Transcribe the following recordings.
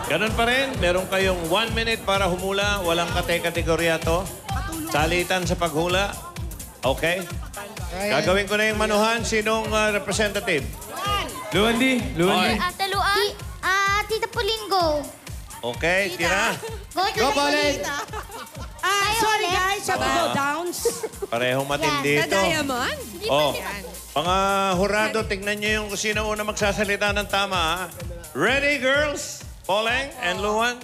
Ganun pa rin. Meron kayong 1 minute para humula. Walang kate-kategorya to. Salitan sa paghula. Okay? Gagawin ko na yung manuhan. Sinong representative? Luwandi. Ate Luan. Tita Pulingo. Okay, tira. Go, Pauline. Sorry guys, have to go downs. Parehong matindi Sa ito. Diamond? Oh, mga hurado, tingnan nyo yung kung sino una magsasalita ng tama. Ha? Ready, girls? Poleng and Luan?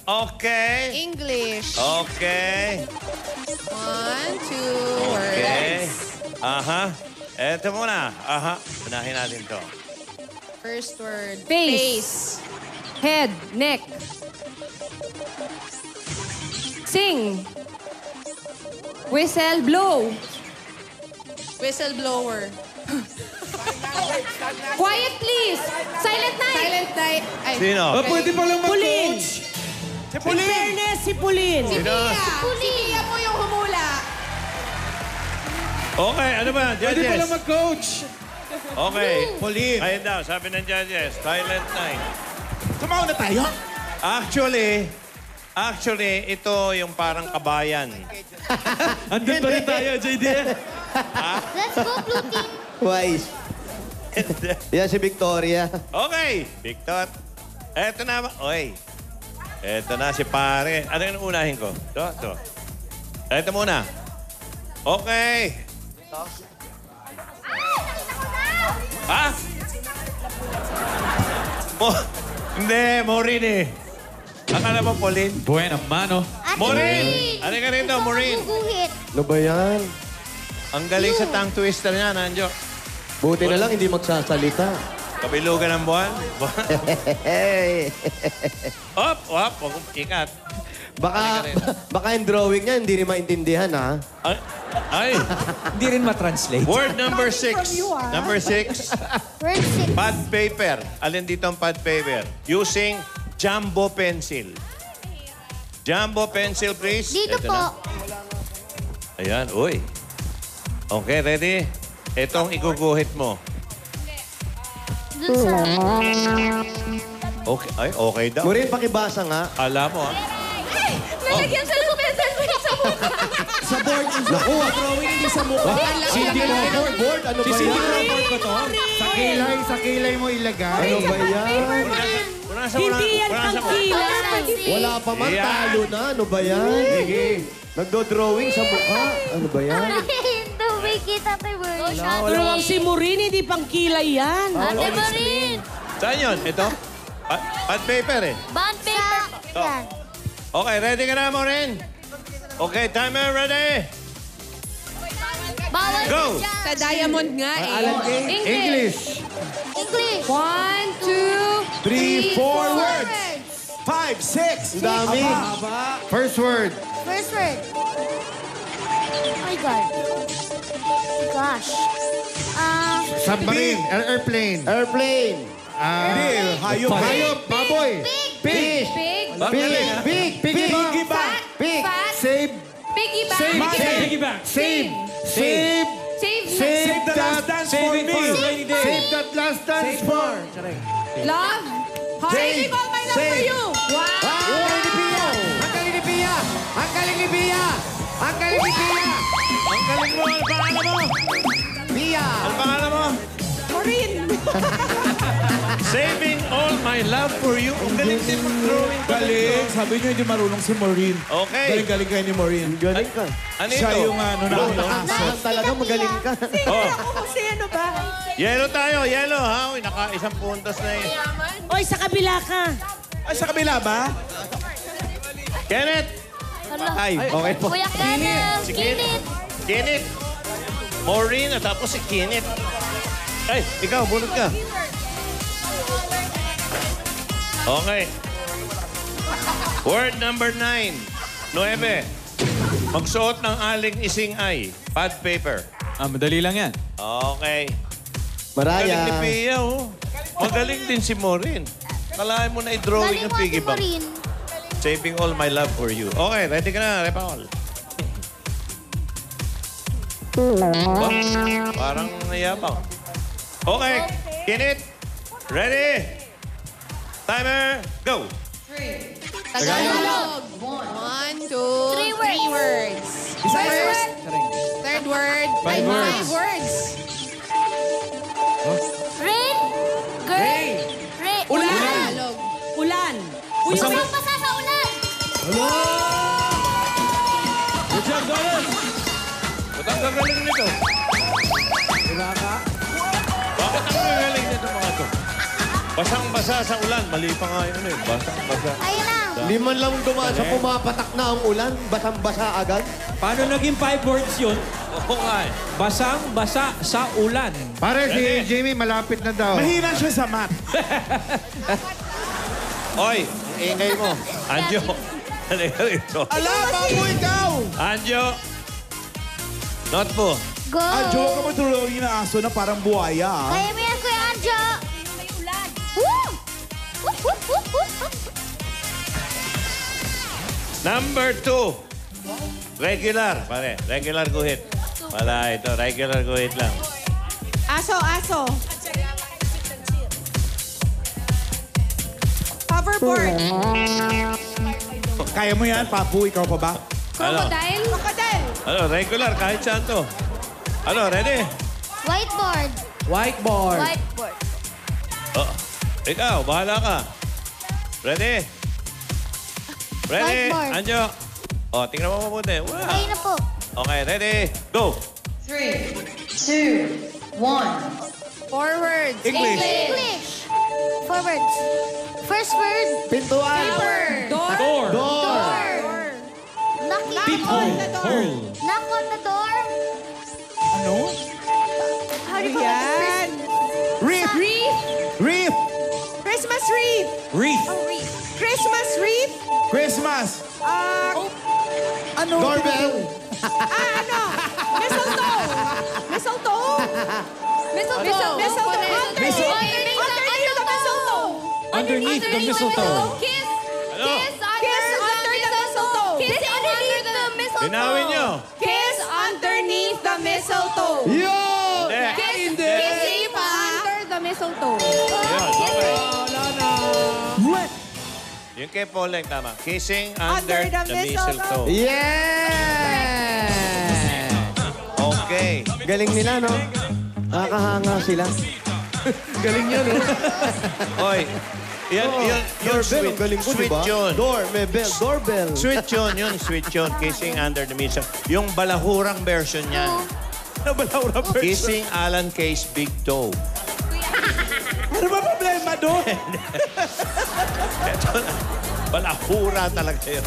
Okay. English. Okay. 1, 2, Okay. words. Aha. Eto muna. Aha. Unahin natin to. First word. Face. Head, neck. Sing. Whistle, blow. Whistleblower. Quiet, please. Silent night. Silent night. Ay. Sino? Pwede pa lang Pulin. mag-coach. Si In Pulin. fairness, si Pulin. Si Pia. Si Pia po yung humula. Okay, ano ba? Pwede pa lang Judges? mag-coach. Okay. Pulin. Ayun daw, sabi ng judges. Silent night. Tumaw na tayo. Actually, ito yung parang kabayan. Andun pa rin tayo, JD. Let's go, Blue Team. Wise. Yan si Victoria. Okay, Victor. Eto na. Oy. Eto na si pare. Ano yung unahin ko? Ito. Eto muna. Okay. Ha? Hindi, Maureen eh. Akala mo, Pauline? Buena mano. Ate Maureen! Ano ka rito, Maureen? Guguhit. Ano ba yan? Ang galing sa tongue twister niya, Nanjo. Buti na lang hindi magsasalita. Kabilugan ng buwan. Hey! Op, wap, huwag kong ikat. Baka yung drawing niya hindi rin maintindihan, ha? Ay, Hindi rin ma-translate. word number 6. Number 6, Word 6. pad paper. Alin dito ang pad paper? Using jumbo pencil. Jumbo pencil, please. Dito Ito po. na. Ayan, uy. Okay, ready? Ito ang iguguhit mo. Dun sa... Okay, ay, okay daw. Murin, pakibasa nga. Alam mo, ha? Nalagyan siya ng pencil sa mukha. Sa board. Naku, drawing hindi sa mukha. Cindy Crawford. Board, ano Si ba Cindy yan? Crawford ba to? Sa kilay mo ilagay. Ano ba yan? Hindi yan pangkilay. Wala pa man, Yan. talo na. Ano ba yan? Sige. Nagdo-drawing sa mukha. Ano ba yan? Ito, may kita kay Word. Pero ang si Murin, hindi pangkilay yan. Ate Marin. Saan yun? Ito? Pad paper eh. Bond paper. Yan. Okay, ready ka na, Maureen? Okay, timer ready? Bawal Go. ka dyan. Sa Diamond nga eh. English. English. 1, 2, 3, 4 words. 5, 6. Ang dami. First word. First word. Oh my God. Gosh. Submarine. Airplane. Airplane. Hayop. Hayop. Baboy. Pig. Pig. Big. Piggy bank. Big. Save. Piggy bank. Save. Save. Save. Save. The last dance for me. Save that last dance for. Love. Heart. Save. All my love for you. Wow. Ang galing ni Pia. Ang galing ni Pia. Ang galing ni Pia. Ang galing mo. Ano pangalan mo? Pia. Ano pangalan mo? Maureen. Saving all my love for you. Ang galing din mag-drawing. Galing. Sabi niyo hindi marunong si Maureen. Okay. Galing kayo ni Maureen. Galing ka. Ano Siya ito? yung ano na. Saan talaga magaling ka? Oh, Kasi ano ba? yellow tayo. Yellow, ha? Uy, naka-isang puntos na eh. Oy, sa kabila ka. Ay, sa kabila ba? Kenneth! Ay, okay po. Kuya Kenneth. Si Kenneth. Kenneth. Maureen at tapos si Kenneth. Ay, ikaw, bunot ka. Okay. Word number 9. 9. Magsuot ng aling ising ay. Pad paper. Madali lang yan. Okay. Magaling ni Maraya. Pia, oh. Magaling din si Maureen. Kalahin mo na i-drawing Galing yung mo, Ate piggy bank. Marin. Saving all my love for you. Okay, ready ka na, Repaul. Parang nayabang. Okay, Kinit. Ready? Timer, go! Tagalog. 1, 2, Three 3 words. First, third word. 5 words. Rain. Rain. Rain. Ulan. Tagalog. Ulan. Uy, Basang-basa sa ulan. Good job, Donald! Ba't ang gagaling nito? Bakit ang gagaling nito mga to? Basang-basa sa ulan. Mali pa nga yun eh. Basang-basa. Ayun na. Liman lang dumaan sa pumapatak na ang ulan. Basang-basa agad. Paano naging 5 words yun? Oo nga eh. Basang-basa sa ulan. Pare, si Jamie malapit na daw. Mahina siya sa math. Oy, ingay mo. Anjo. Halika rito. Ala, bago ikaw! Anjo. Not po. Go. Joke ka matulogin na aso na parang buhaya. ah. Kaya mo yan, Kuya Anjo. May ulan. Woo! Woo, woo, woo, woo. Number 2. Regular, pare. Regular guhit. Wala ito. Regular guhit lang. Aso, aso. Hoverboard. Kaya mo yan, Papu? Ikaw pa ba? Crocodile. Crocodile. Ano, regular. Kahit saan to. Ano, ready? Whiteboard. Whiteboard. Whiteboard. Oh, ikaw, bahala ka. Ready? Ready? Whiteboard. Anjo. Oh, tingnan mo mabuti. Wow. Ayun na po. Okay, ready? Go. 3, 2, 1. 4 words. English. English. 4 words. First word. Pintuan. Paper. Door. Door. Door. Knock on the door. Hole. Knock on the door. Ano? How do you call Yan. it? Reef! Wreath. Reef! Christmas wreath. Wreath. Christmas wreath. Christmas! Ano? Doorbell. Ano? Mistletoe. Mistletoe. Mistletoe. Mistletoe. Mistletoe. Underneath the mistletoe. Underneath the mistletoe. Kiss. Ano? Kiss under the mistletoe. Kiss underneath the mistletoe. Linawin nyo. Kiss underneath the mistletoe. Yun! Hindi. Kissing under the mistletoe. Yun, okay. Yung kay Pauline, tama. Kissing under the mistletoe. Yeah! Okay. Galing nila, no? Nakakahanga sila. Galing niya, no? Oy, yan, yun, Doorbell, sweet. ang galing ko, Sweet diba? yun. Door, may bell. Doorbell. Sweet yun. Sweet yun. Kissing under the mistletoe. Yung balahurang version niyan. Ano ba, Laura? Kissing Alan K's Big Toe. Ano ba problema doon? Ito na. Balahura talaga yun.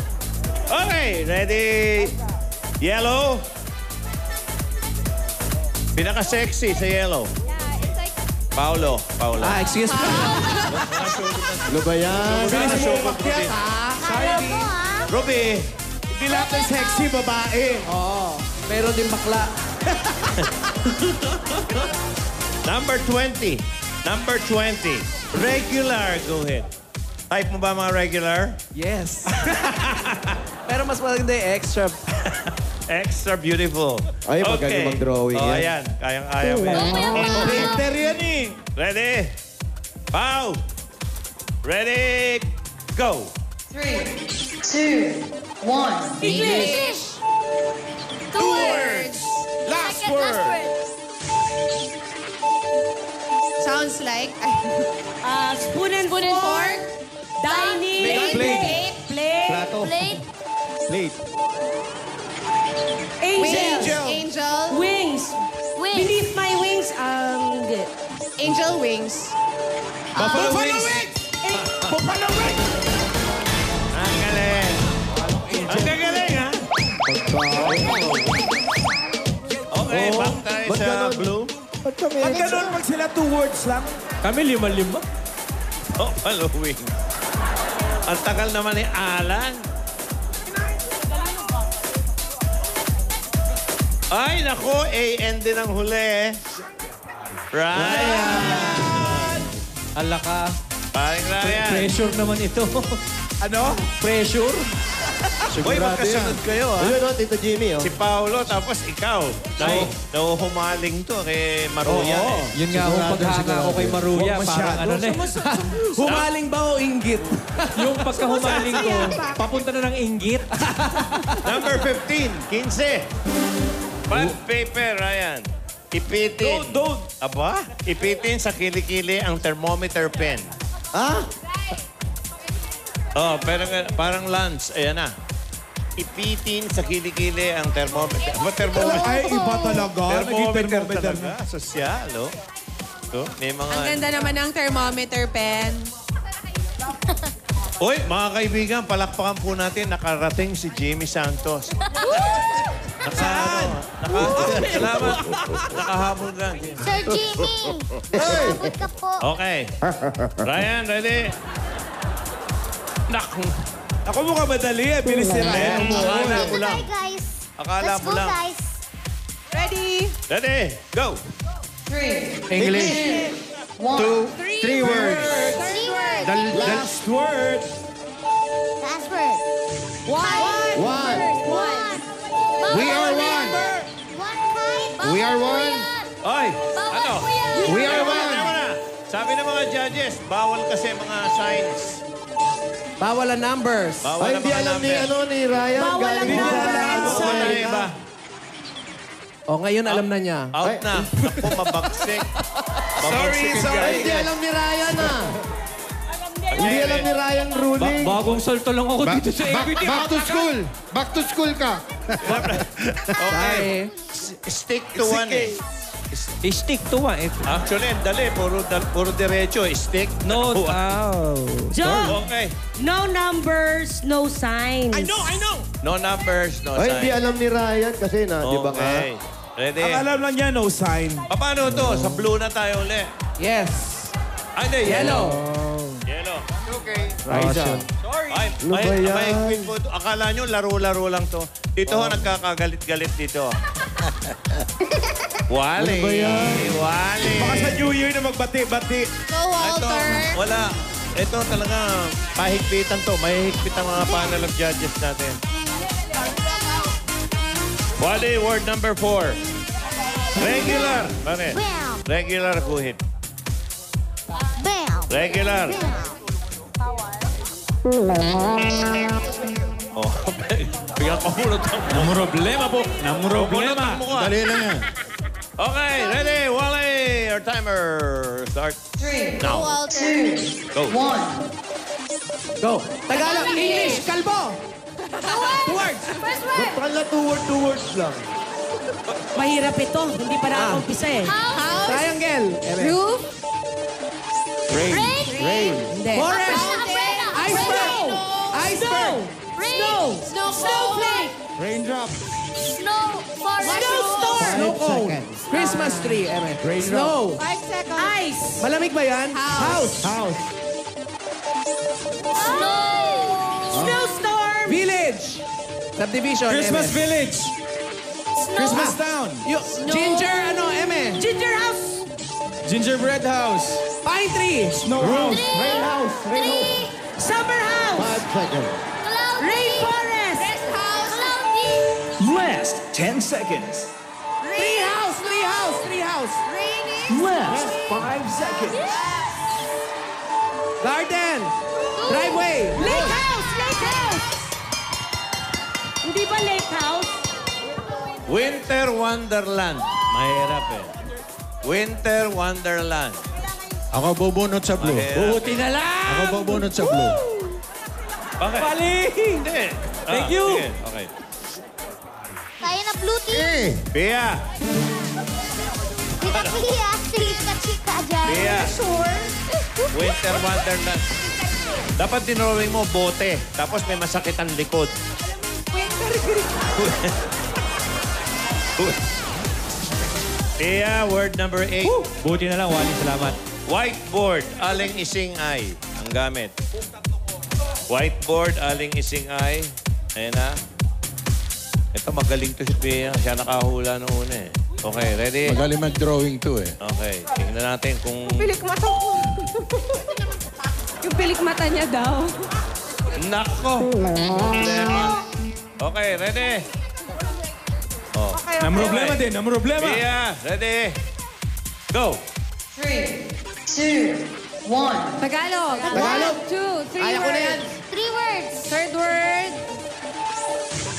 Okay, ready? Yellow. Pinaka-sexy sa yellow. Paulo. Excuse me. Ano ba yan? Bilis mo umakyat, ha? Alam mo, ha? Ruby. Hindi lahat ng sexy babae. Meron din bakla. Number 20. Number 20. Regular. Go ahead. Type mo ba mga regular? Yes. Pero mas maganda yung extra. Extra beautiful. Ay, magaling mag-drawing Oh, yan. ayan. Kayang-kaya mo yan. Painter yan eh. Ready? Pow! Ready? Go! 3, 2, 1. English. 2 words. Last Second word. last word. Sounds like Spoon and fork. Dining. Plate. Plate. Plato. Plate. Plate. Angel. Angel. Wings. Wings. Beneath my wings. Good. Angel wings. Buffalo wings. Buffalo wings! Ang galing. Ang galing, ha? Okay, back tayo Ba't sa ganon? blue. Ba't kami? Pag ganun, pag sila 2 words lang. Kami 5-5. Buffalo wings. Ang tagal naman ni Alan. Ay, nako, AN din ang huli. Ryan. Ala ka. Paring Ryan. Pressure naman ito. Ano? Pressure. Uy, magkasunod kayo, ha? Ayun, Tito Jimmy, oh. Si Paolo, tapos ikaw. Nahuhumaling to kay Maruya. eh. Yun nga, kung paghanga ako kay Maruya, parang ano na eh. Humaling ba o inggit? Yung pagkahumaling ko, papunta na ng inggit. Number 15, 15. Pad paper, Ryan. Ipitin. Don't. Aba? Ipitin sa kilikili ang thermometer pen. Ah? Oh, pero parang lunch. Ayan na. Ipitin sa kilikili ang thermometer. Aba, thermometer. Ay, iba talaga. Thermometer Naging talaga. Sosyal, oh. So, may mga... Ang ganda naman ng thermometer pen. Uy, mga kaibigan, palakpakan po natin. Nakarating si Jimmy Santos. Salamat. Nakahabol ka. Sir Jimmy, abot ka po. Okay. Ryan, ready? Naku. Ako mo ka madali eh. Bilis si Ryan. Akala mo lang. Hi, guys. Akala Let's mo go, lang. guys. Ready? Ready? Go. 3, English. 1. Three words. 3 words. Last word. Last word. One. One. We are one. One kind. We are one. Oy, ano? We are Tama one. na, tama na. Sabi ng mga judges, bawal kasi mga signs. Bawal ang numbers. Bawal Ay, ang hindi mga alam ni, number. ni Ryan. Bawal Galing ang din sa number. Bawal na iba. O, ngayon alam na niya. Out na. Naku, mabagsik. Sorry. Ay, hindi alam ni Ryan, ah. Hindi alam ni Ryan ruling. Bagong salto lang ako dito sa everything. Back to school. Back to school ka. Okay. Stick to one eh. Stick to one. Actually, ang dali. Puro diretso. Stick. No. Joe, Okay. no numbers, no signs. I know. No numbers, no Ay, hindi sign. alam ni Ryan kasi na, di ba nga? Okay. Ready? Ang alam lang niya, no sign. Paano to? Sa blue na tayo ulit. Yes. Ay, hindi. Yellow. Yellow. Raisa. Ay, Ano ba yan? may quick po. Akala nyo, laro-laro lang to. Dito ho, nagkakagalit-galit dito. Wally. Ano ba yan? Wally. Baka sa New Year na magbati-bati. Go, Ito, Walter. wala. Ito talaga, pahigpitan to. Mahihigpit ang mga panel of judges natin. Wally, word number 4. Regular. Bakit? Bam. Regular guhit. Bam. Regular. Oh, bigyan ko muna ito. Problema po. Problema. Dali lang yan. Okay, ready, Wally. Your timer start 3, now. Walter. 2, Go. 1. Go. Tagalog, English, kalbo. Words. First word. Pala two words lang. Mahirap ito. Hindi pa nakaumpisa eh. House. Triangle. Roof. Rain. Rain. Hindi. Forest. Umbrella. Iceberg. Iceberg. Rain. Snow. Snowflake. Raindrop. Snow. Forest. Snowstorm. Snow cone. Christmas tree. Snow. 5 seconds. Ice. Malamig ba yan? House. House. Snow. Snowstorm. Village. Subdivision. Christmas Eme. Village. Christmas Town. Ginger, Ginger house. Gingerbread House. Pine tree. Snow House. Rain house. Three. Summer house. 5 seconds. Cloudy. Rainforest. Rest house. Cloudy. Last 10 seconds. Tree house. Rainy. Last 5 seconds. Garden. Driveway. Lake house. Hindi ba lake house? Winter Wonderland. Mahirap eh. Winter Wonderland. Ako bubunot sa blue. Mahirap. Buti na lang. Ako bubunot sa blue. Bakit? Mali. Hindi. Thank you. Sige. Okay. Kaya na blue team. Pia. Kita Pia. Chika dyan. Pia. Winter Wonderland. Dapat dinrawing mo bote. Tapos may masakit ang likod. Pia, word number 8. Buti na lang, Wally. Salamat. Whiteboard, aling ising ay. Ang gamit. Whiteboard, aling ising ay. Ayan na. Ito, magaling to si Pia. Siya nakahula noong una eh. Okay, ready? Magaling mag-drawing to eh. Okay, tingnan natin kung... Pilik mata. Yung pilik mata niya daw. Nako! Problema. Okay, ready? Naman problema din, naman problema. Pia, ready? Go. 3, 2, 1. Tagalog. Tagalog. 1, 2, 3 Kaya ko na yan. words. 3 words. Third word.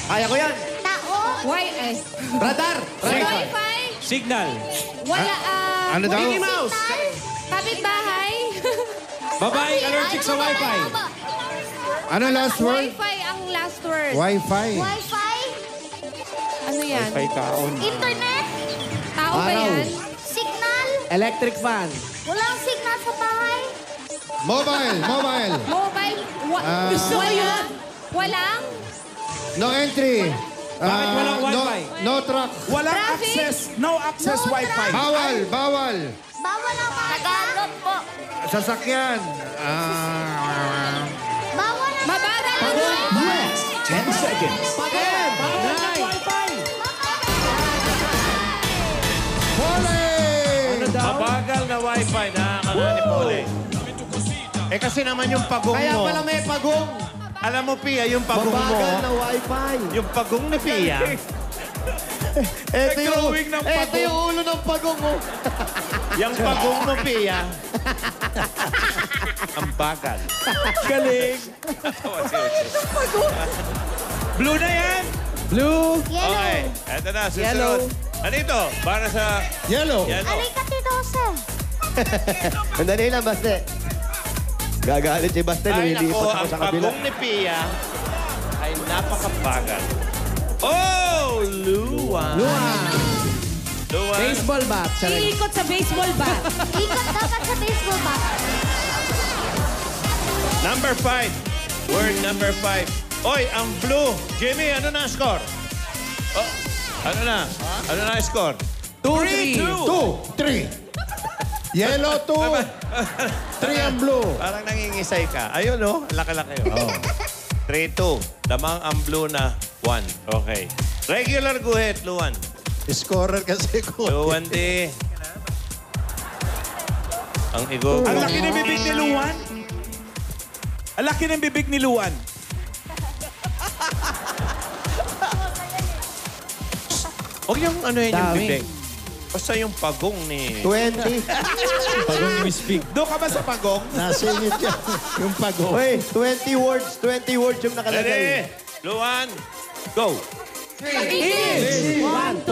Kaya ko yan. Tao. Radar. Wi-Fi. Signal. Wala, Ano daw? Mickey Mouse. kapitbahay. Babae allergic sa wifi. Ano last word? Wi-Fi ang last word. Wi-Fi. Wi-Fi. Ano yan? Internet. Tao ba Araw. yan? Signal. Electric fan. Walang signal sa bahay. Mobile. Mobile. Gusto ko yun. Walang? No entry. Bakit walang wifi? No truck. Walang Traffic? access. No access wifi. Bawal. Bawal ang mga. Tagalog po. Sasakyan. Bawal ang Mabagal ang Last 10 seconds. Pagin. Volley! Mabagal na wifi na ni Pole. Eh kasi naman yung pagong Kaya mo. pala may pagong. Alam mo, Pia, yung pagong mo. Mabagal na wifi. Yung pagong ni Pia. Nag-drawing ng pagong. Ito yung ulo ng pagong mo. Yung pagong mo, Pia. Ang bagal. Galing. Blue na yan. Blue. Yellow. Okay, eto na, susunod. Yellow. Ano ito? Para sa Yellow. yellow. Alikati dose. Mandali lang, Baste. Gagalit si Baste. Ay, Lumilipat nako, ako ang sa kabila. pagong ni Pia ay napakabagal. Oh, Luan. Luan. Luan. Baseball bat. Charing. Iikot sa baseball bat. Ikot dapat sa baseball bat. Number 5. Word number 5. Oy, ang blue. Jimmy, ano na ang score? Oh, ano na? Ano na ang score? 2-3. 2, 3. Yellow 2. 3 ang blue. Parang nangingisay ka. Ayun, no? Laki-laki. Oh. 3-2. Damang ang blue na 1. Okay. Regular guhit, Luan. Scorer kasi ko. Luan, di. Ang igo. Ang laki ng bibig ni Luan. Ang laki ng bibig ni Luan. Huwag yung ano yun yung Dami. bibig. Basta yung pagong ni... 20. Pagong ni Miss Pig. Doon ka ba sa pagong? Nasingit yan. Yung pagong. Uy, 20 words. 20 words yung nakalagay. Ready? Luan, go. 1, 2, 3, 4,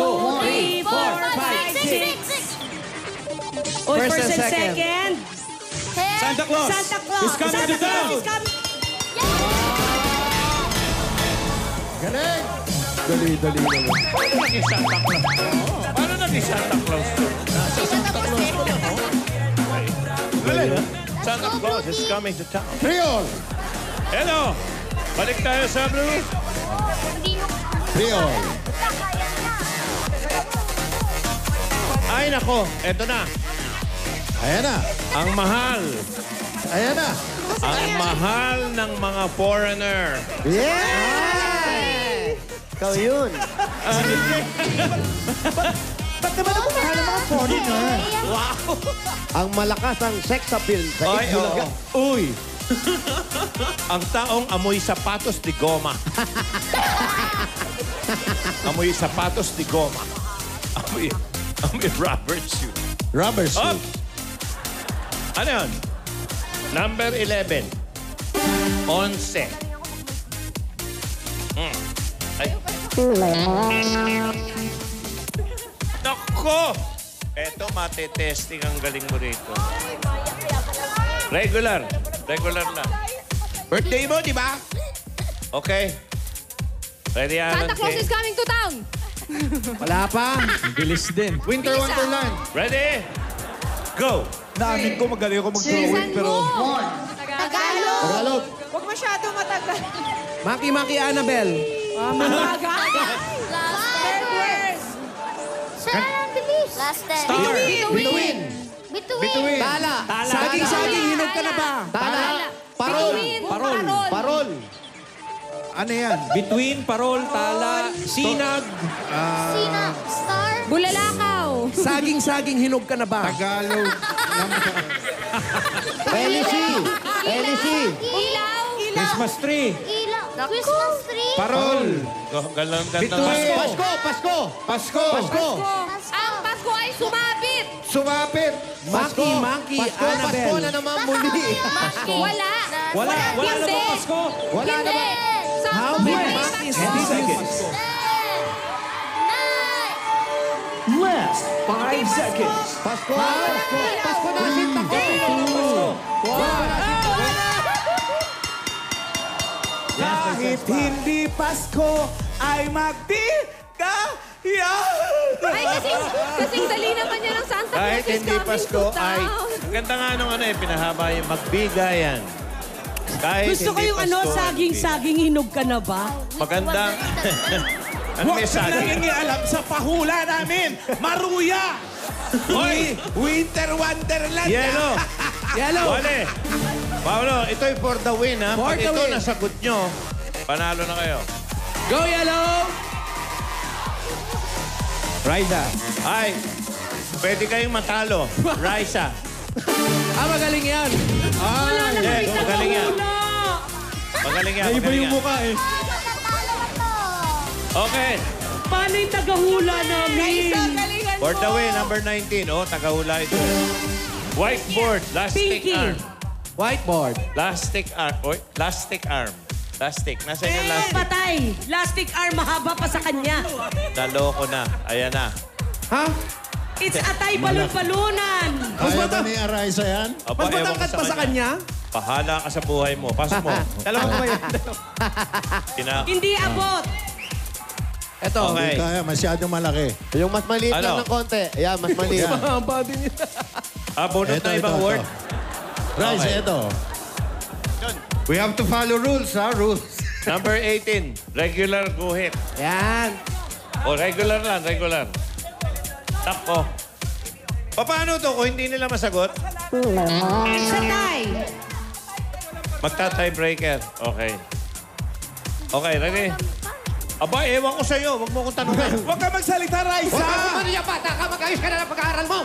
5, 6, 6. Oy, First first and and second. second. Santa Claus. Santa Claus. Is coming to town. Is coming. Galing. Dali naman. Paano naging Santa Claus to? Galing, ha? Santa Claus is coming to town. 3 all. Hello! Balik tayo sa blue. 3 all. Ay, nako. Eto na. Ayan na. Ang mahal. Ayan na. Ang mahal ng mga foreigner. Yeah! Ikaw yun. Ba't naman ako mahal ng mga foreigner? Ang malakas ang sex appeal sa Ay, Itbulaga. oo. Uy! Ang taong amoy sapatos di goma. Amoy sapatos di goma. Amoy rubber shoe. Rubber Up! suit. Ano yun? Number 11. 11. Ay. Nako! Eto, matetesting ang galing mo rito. Regular. Regular lang. Birthday mo, di ba? Okay. Ready, Alan Santa Claus K? is coming to town. Wala pa. Bilis din. Winter Wonderland. Ready? Go! Naamin ko, magaling ako mag-drawing, Bilisan pero... mo. Tagalog. Tagalog. Huwag masyado matagal. Maki-Maki Annabelle. Mabagal. Third word. Sir, ang bilis. Last 10. Bituin. Bituin. Tala. Saging, hinog ka na ba? Tala. Parol. Parol. Parol. Ano yan? Between, parol, tala, sinag. Sina. Star. Bulalakaw. Saging, hinog ka na ba? Tagalog. Elisi. Ilaw. Christmas tree. Ilaw. Christmas tree. Parol. Galang ganda. Bituin. Pasko, Pasko. Pasko. Pasko. Ang Pasko ay sumabit. Sumapit. Monkey, monkey, Pasko, Annabelle. Pasko na naman muli. Wala. Wala na Hindi. ba Pasko? Wala Hindi. naman. Sa How Pasko many ay monkeys? Pasko. 10 seconds. Last 5 seconds. Pasko, Pasko. Pasko na, sintang ko. Kahit hindi Pasko, ay magbigayan. Ay, kasing dali naman niya ng Santa Claus Kahit is hindi coming Pasko to ay... town. Ang ganda nga nung pinahaba yung magbigayan. Kahit Gusto ko hindi yung Pasko, saging-saging hinog ka na ba? Magandang... Ang Huwag ka message. nangingialam sa pahula namin. Maruya. Hoy! Winter Wonderland. Yellow! Yellow. Wale! Paolo, ito'y for the win, ha? For Pag the ito win. nasagot nyo, panalo na kayo. Go, Yellow. Raisa. Ay, pwede kayong matalo. Raisa. Magaling yan. Wala na Yes, kami magaling yan. tagahula. Magaling yan, Naiba magaling yung yan. mukha eh. Okay. Paano yung tagahula namin? Galingan For the mo. win, number 19. Oh, tagahula ito. Whiteboard, lastic Pinky. arm. Whiteboard. Lastic arm. Oy, lastic arm. Lastic. Nasaan yung Eh, lastic? patay. Lastic arm, mahaba pa sa kanya. Naloko na. Ayan na. Ha? It's atay balon-balunan. Kaya ba ni Araiza yan? Aba, Mas ewan ko matangkad pa sa kanya? Bahala ka sa buhay mo. Pasok mo. Dalawa ko ba yan? Hindi abot. Ito. Okay. Kaya masyadong malaki. Yung mas maliit Ano? lang ng konti. Ayan, mas maliit. Bunot na ibang word. Rice, Okay. ito. We have to follow rules, ha? Rules. Number 18. Regular guhit. Yan. O, regular lang, regular. Takbo. Paano to kung hindi nila masagot? It's atay. Magta-tiebreaker. Okay. Okay, ready? Aba, ewan ko sa'yo. Huwag mo kong tanungin. Huwag ka magsalita, Raisa. Huwag ka kumano niya, bata ka. Mag-ayos ka na ng pag-aaral mo.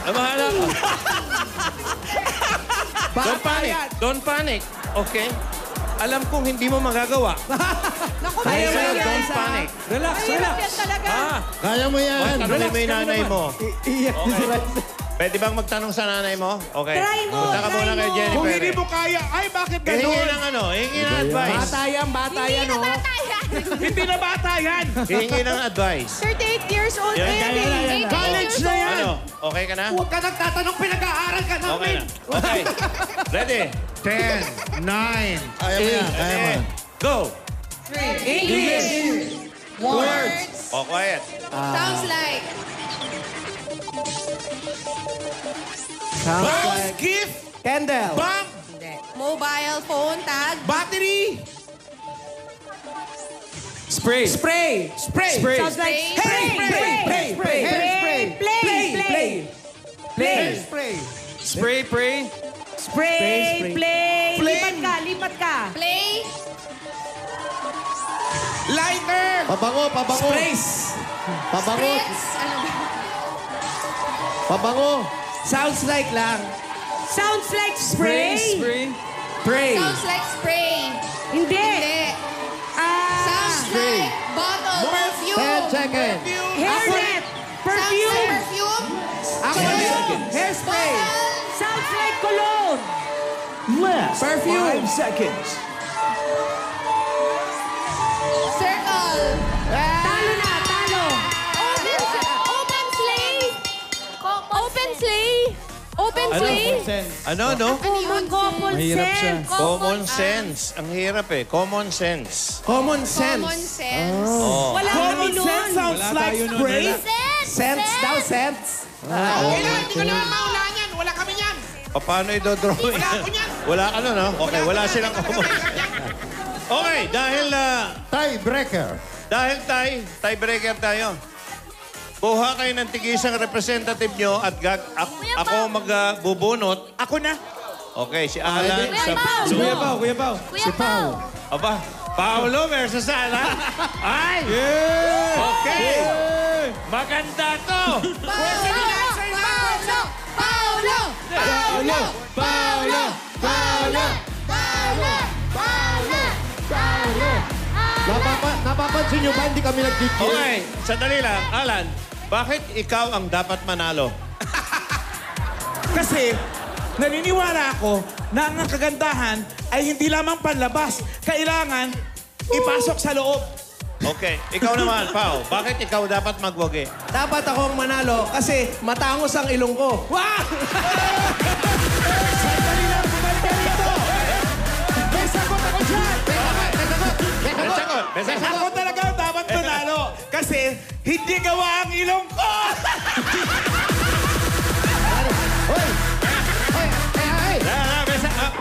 Bahala ka. Don't panic. Don't panic. Okay? Alam kong hindi mo magagawa. Kaya mo Don't yan. panic. Relax, relax. Yan talaga. Ah, Kaya mo yan. tanongin mo yung nanay mo. Okay. Pwede bang magtanong sa nanay mo? Okay. Try mo, Punta ka try muna kay mo. Jennifer. Kung hindi mo kaya, ay bakit Hingi ganun? ng ano, hingi ng advice. Bata yan, Hindi oh. na bata yan. Hindi na bata yan. Hingi ng advice. 38 years old Yan, na yan eh. 18 College years na old. yan. Ano? Okay ka na? Huwag ka nagtatanong, pinag-aaral ka Okay namin. na. Okay. Ready? 10, 9. Kaya mo yan, kaya mo. Go! English. Words. Oh, quiet. Sounds like. Sounds Bounce, like gift, candle. bump, Mobile phone tag. battery, Spray. Spray. spray. Spray. Sounds like Spray, spray, spray, spray. Hairspray. Play. Hairspray. Spray, pray. Spray. Play. Lipat ka. Play. Lighter. Pabango, pabango. Sprays. Pabango. Spritz. Ano ba? Pabango. Sounds like lang. Sounds like spray. Spray. Spray. Sounds like spray. Hindi. Hindi. Sounds Spray. like bottle. Perfume. 10 seconds. Hairnet. Sounds like Perfume. perfume. Ako hairspray. Bottle. Sounds like cologne. Last Perfume. 5 seconds. Circle. Talo na, talo. Open sleigh. Open sleigh. Open sleigh. Ano, no? Common Mahirap siya. sense. Common sense. Ang hirap eh. Common sense. Common Common sense. sense. Oh. Wala Common kami sense nun. sounds Wala like tayo nun, spray. Sense. Sense daw, sense. Hindi ko naman maula niyan. Wala kami niyan. Paano i-drawing? Wala ako niyan. Wala ka nun, no? Okay, wala silang common sense. Okay, Tiebreaker. dahil tiebreaker tayo. Kuha kayo ng tigisang representative nyo at ako magbubunot. Ako na. Okay, si Alan Kuya sa Pao. Zoom. Kuya Pao, Kuya Pao. Kuya Pao. Aba, Paolo versus Alan. Ay! Okay! Maganda to! Paolo. Paolo. Paolo. Paolo. Paolo. Paolo. Paolo. Napansin nyo ba, hindi kami nag-cheer? Okay, sandali lang. Alan, bakit ikaw ang dapat manalo? Kasi naniniwala ako na ang kagandahan ay hindi lamang panlabas. Kailangan ipasok sa loob. Okay, ikaw naman, Pao. Bakit ikaw dapat magwagi? Dapat akong manalo kasi matangos ang ilong ko. Wow! Sandali lang, bumalik ka dito! May sagot ako dyan! May sagot. Ako talaga ang dapat manalo kasi hindi gawa ang ilong ko!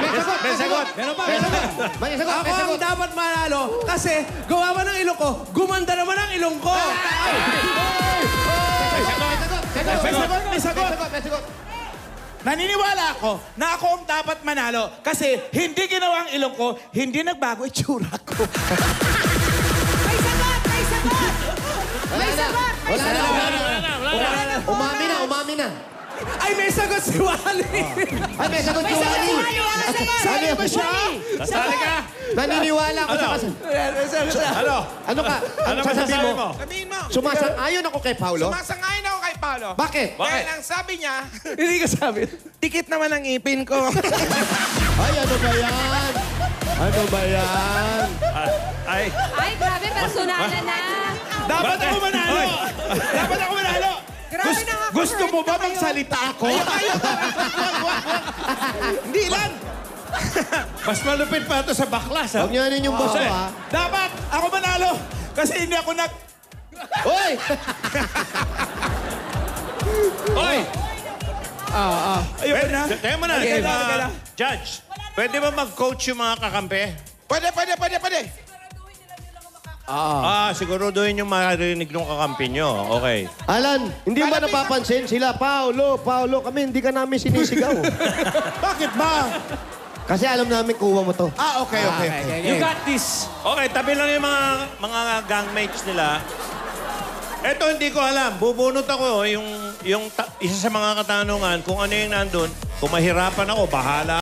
May sagot. May sagot, Ako ang dapat manalo kasi gawa man ng ilong ko, gumanda naman ang ilong ko. May sagot! Naniniwala ako na ako ang dapat manalo kasi hindi ginawa ang ilong ko, hindi nagbago itsura ko. May sagot! May sagot! May sagot! May sagot! Umami na. Ay, may sagot si Wally. Ay, may sagot May si sagot! Wally. Sali ba siya? Sasali ka. Naniniwala ako sa Ano? Ano ka? Ano Ang sasabihin masasabi mo? mo? Sabihin mo. Sumasang-ayon ako kay Paolo. Sumasangayon ako kay Paolo. Bakit? Dahil ang sabi niya, Hindi ko sabi. tikit naman ang ipin ko. Ay, ano ba yan? Ano ba yan? Ay, Ay, grabe, personalan na. Dapat ako manalo! Dapat ako manalo! Grabe na Gusto mo ba magsalita ako? Hindi lang! mas malupit pa ito sa baklas, ha? Huwag niyo yung boss ko, ha? Dapat ako manalo! Kasi hindi ako Hoy! Oy! Ayoko na. Teka mo na. Okay, okay. Judge, pwede ba mag-coach yung mga kakampi? Pwede. Siguruduhin yung marinig ng kakampi nyo. Okay. Alan, hindi mo ba napapansin sila? Paolo, kami hindi ka namin sinisigaw. Bakit ba? Kasi alam namin kuha mo to. Okay. You got this. Okay, tabi lang yung mga gangmates nila. Eto, hindi ko alam. Bubunot ako yung isa sa mga katanungan kung ano yung nandun. Kung mahirapan ako, bahala